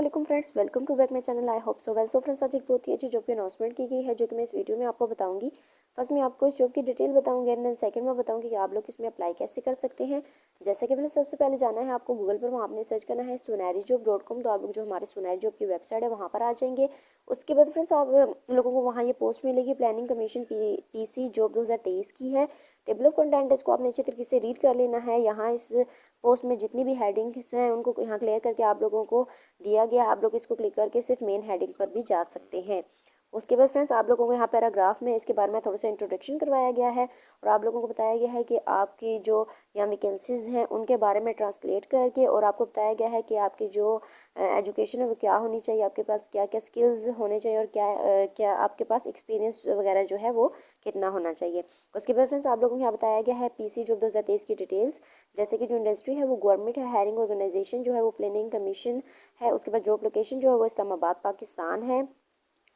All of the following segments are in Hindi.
वालेकुम friends, welcome to back my channel. I hope so well. So friends, आज एक बहुत ही अच्छी जॉब की अनाउंसमेंट की गई है जो कि मैं इस वीडियो में आपको बताऊंगी। फर्स्ट मैं आपको इस जॉब की डिटेल बताऊंगी एंड देन सेकंड में बताऊंगी कि आप लोग इसमें अप्लाई कैसे कर सकते हैं। जैसे कि मैंने सबसे पहले जाना है आपको गूगल पर, वहाँ आपने सर्च करना है sunarijob.com। तो आप लोग जो हमारे सुनहरी जॉब की वेबसाइट है वहाँ पर आ जाएंगे। उसके बाद फ्रेंड्स आप लोगों को वहाँ ये पोस्ट मिलेगी, प्लानिंग कमीशन पीसी जॉब 2023 की है। टेबल ऑफ कंटेंट इसको आपने अच्छे तरीके से रीड कर लेना है। यहाँ इस पोस्ट में जितनी भी हेडिंग्स हैं उनको यहाँ क्लियर करके आप लोगों को दिया गया। आप लोग इसको क्लिक करके सिर्फ मेन हेडिंग पर भी जा सकते हैं। उसके बाद फ्रेंड्स आप लोगों को यहाँ पैराग्राफ में इसके बारे में थोड़ा सा इंट्रोडक्शन करवाया गया है और आप लोगों को बताया गया है कि आपकी जो यहाँ वैकेंसीज हैं उनके बारे में ट्रांसलेट करके, और आपको बताया गया है कि आपकी जो एजुकेशन है वो क्या होनी चाहिए, आपके पास क्या क्या स्किल्स होने चाहिए और क्या आपके पास एक्सपीरियंस वगैरह जो है वो कितना होना चाहिए। उसके बाद फ्रेंड्स आप लोगों को यहाँ बताया गया है पीसी जॉब 2023 की डिटेल्स। जैसे कि जो इंडस्ट्री है वो गवर्नमेंट है, हायरिंग ऑर्गेनाइजेशन जो है वो प्लानिंग कमीशन है। उसके बाद जॉब लोकेशन जो है वो इस्लामाबाद पाकिस्तान है।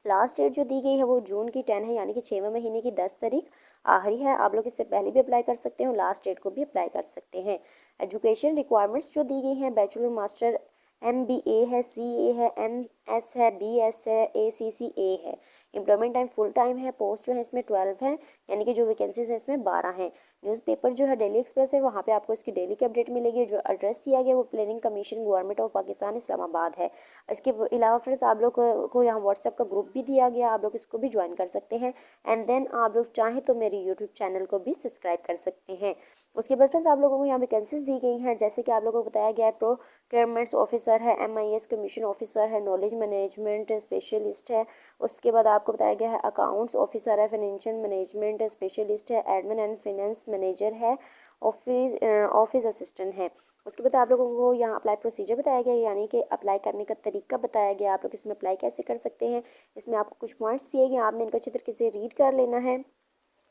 लास्ट डेट जो दी गई है वो जून की 10 है, यानी कि 6वें महीने की 10 तारीख आखिरी है। आप लोग इससे पहले भी अप्लाई कर सकते हैं और लास्ट डेट को भी अप्लाई कर सकते हैं। एजुकेशन रिक्वायरमेंट्स जो दी गई हैं, बैचलर मास्टर MBA है, CA है, MS है, BS है, ACCA है। एम्प्लॉयमेंट टाइम फुल टाइम है। पोस्ट जो है इसमें 12 है, यानी कि जो वैकेंसीज है इसमें 12 हैं। न्यूज़पेपर जो है डेली एक्सप्रेस है, वहाँ पे आपको इसकी डेली की अपडेट मिलेगी। जो एड्रेस दिया गया वो planning commission government of Pakistan Islamabad है। इसके अलावा फ्रेंड्स आप लोग को यहाँ व्हाट्सएप का ग्रुप भी दिया गया, आप लोग इसको भी ज्वाइन कर सकते हैं। एंड देन आप लोग चाहें तो मेरी यूट्यूब चैनल को भी सब्सक्राइब कर सकते हैं। उसके बाद फ्रेंड्स आप लोगों को यहाँ वैकेंसीज दी गई हैं, जैसे कि आप लोगों को बताया गया है प्रोक्योरमेंट्स ऑफिसर है, MIS कमीशन ऑफिसर है, नॉलेज मैनेजमेंट स्पेशलिस्ट है। उसके बाद आपको बताया गया है अकाउंट्स ऑफिसर है, फाइनेंशियल मैनेजमेंट स्पेशलिस्ट है, एडमिन एंड फाइनेंस मैनेजर है, ऑफिस असिस्टेंट है। उसके बाद आप लोगों को यहाँ अप्लाई प्रोसीजर बताया गया, यानी कि अप्लाई करने का तरीका बताया गया, आप लोग इसमें अप्लाई कैसे कर सकते हैं। इसमें आपको कुछ पॉइंट्स दिए गए, आपने इनको अच्छे तरीके से रीड कर लेना है।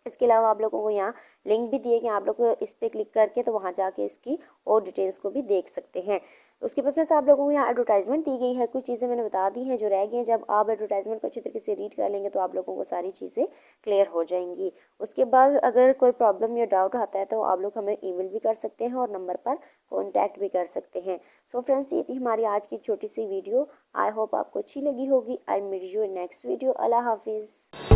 इसके अलावा आप लोगों को यहाँ लिंक भी दिए गए, आप लोग इस पर क्लिक करके तो वहाँ जाके इसकी और डिटेल्स को भी देख सकते हैं। उसके बाद फिर आप लोगों को यहाँ एडवर्टाइजमेंट दी गई है, कुछ चीज़ें मैंने बता दी हैं जो रह गई हैं। जब आप एडवर्टाइजमेंट को अच्छे तरीके से रीड कर लेंगे तो आप लोगों को सारी चीज़ें क्लियर हो जाएंगी। उसके बाद अगर कोई प्रॉब्लम या डाउट आता है तो आप लोग हमें ईमेल भी कर सकते हैं और नंबर पर कॉन्टैक्ट भी कर सकते हैं। सो फ्रेंड्स, ये थी हमारी आज की छोटी सी वीडियो। आई होप आपको अच्छी लगी होगी। I meet you in next video. अल्लाह हाफिज़।